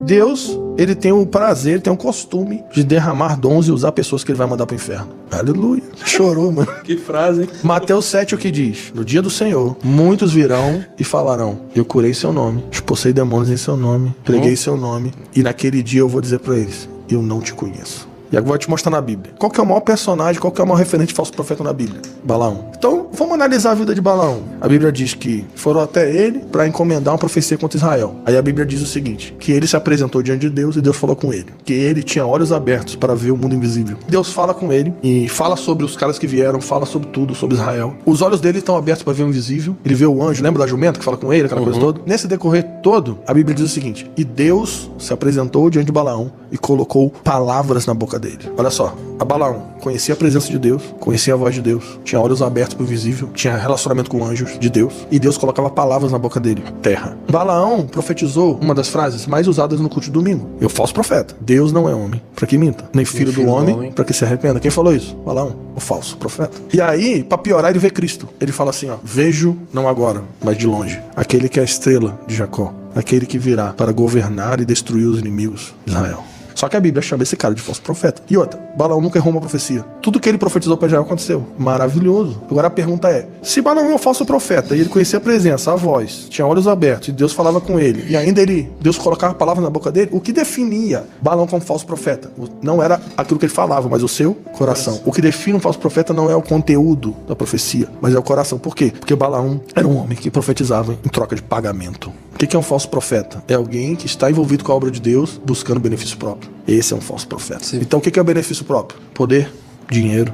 Deus, ele tem o prazer, ele tem o costume de derramar dons e usar pessoas que ele vai mandar pro inferno. Aleluia. Chorou, mano. Que frase, hein? Mateus 7, o que diz? No dia do Senhor, muitos virão e falarão: eu curei seu nome, expulsei demônios em seu nome, preguei seu nome, e naquele dia eu vou dizer pra eles: eu não te conheço. E agora eu vou te mostrar na Bíblia. Qual que é o maior personagem, qual que é o maior referente de falso profeta na Bíblia? Balaão. Então, vamos analisar a vida de Balaão. A Bíblia diz que foram até ele para encomendar uma profecia contra Israel. Aí a Bíblia diz o seguinte, que ele se apresentou diante de Deus e Deus falou com ele. Que ele tinha olhos abertos para ver o mundo invisível. Deus fala com ele e fala sobre os caras que vieram, fala sobre tudo, sobre Israel. Os olhos dele estão abertos para ver o invisível. Ele vê o anjo, lembra da jumenta que fala com ele, aquela coisa toda? Nesse decorrer todo, a Bíblia diz o seguinte, e Deus se apresentou diante de Balaão e colocou palavras na boca dele. Olha só, a Balaão conhecia a presença de Deus, conhecia a voz de Deus, tinha olhos abertos para o visível, tinha relacionamento com anjos de Deus, e Deus colocava palavras na boca dele, terra. Balaão profetizou uma das frases mais usadas no culto de domingo. Eu falso profeta. Deus não é homem para que minta, nem filho do homem para que se arrependa. Quem falou isso? Balaão, o falso profeta. E aí, para piorar, ele vê Cristo. Ele fala assim, ó, vejo, não agora, mas de longe, aquele que é a estrela de Jacó, aquele que virá para governar e destruir os inimigos de Israel. Só que a Bíblia chama esse cara de falso profeta. E outra, Balaão nunca errou uma profecia. Tudo que ele profetizou para Israel aconteceu. Maravilhoso. Agora a pergunta é, se Balaão é um falso profeta e ele conhecia a presença, a voz, tinha olhos abertos e Deus falava com ele, e ainda Deus colocava palavras na boca dele, o que definia Balaão como falso profeta? Não era aquilo que ele falava, mas o seu coração. O que define um falso profeta não é o conteúdo da profecia, mas é o coração. Por quê? Porque Balaão era um homem que profetizava em troca de pagamento. O que é um falso profeta? É alguém que está envolvido com a obra de Deus buscando benefício próprio. Esse é um falso profeta. Sim. Então o que é o benefício próprio? Poder, dinheiro,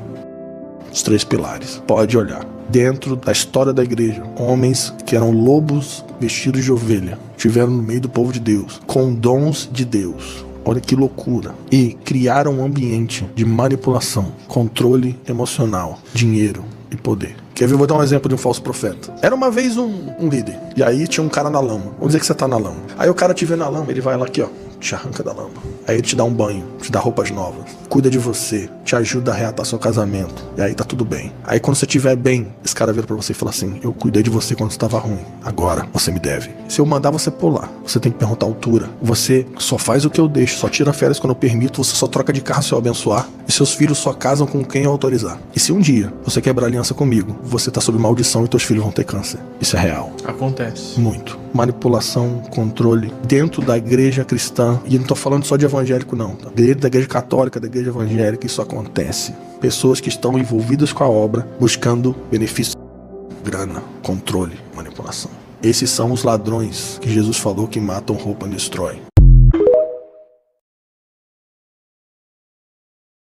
os 3 pilares. Pode olhar. Dentro da história da igreja, homens que eram lobos vestidos de ovelha, estiveram no meio do povo de Deus, com dons de Deus. Olha que loucura. E criaram um ambiente de manipulação, controle emocional, dinheiro e poder. Quer ver? Eu vou dar um exemplo de um falso profeta. Era uma vez um líder. E aí tinha um cara na lama. Vamos dizer que você tá na lama. Aí o cara te vê na lama, ele vai lá aqui, ó. Te arranca da lama. Aí ele te dá um banho, te dá roupas novas, cuida de você, te ajuda a reatar seu casamento. E aí tá tudo bem. Aí quando você estiver bem, esse cara vira pra você e fala assim: eu cuidei de você quando você estava ruim. Agora você me deve. Se eu mandar você pular, você tem que perguntar a altura. Você só faz o que eu deixo, só tira férias quando eu permito, você só troca de carro se eu abençoar. E seus filhos só casam com quem eu autorizar. E se um dia você quebrar aliança comigo, você tá sob maldição e teus filhos vão ter câncer. Isso é real. Acontece. Muito. Manipulação, controle dentro da igreja cristã. E eu não tô falando só de evangélico não, tá? Dentro da igreja católica, da igreja evangélica, isso acontece. Pessoas que estão envolvidas com a obra, buscando benefício, grana, controle, manipulação. Esses são os ladrões que Jesus falou que matam, roubam e destroem.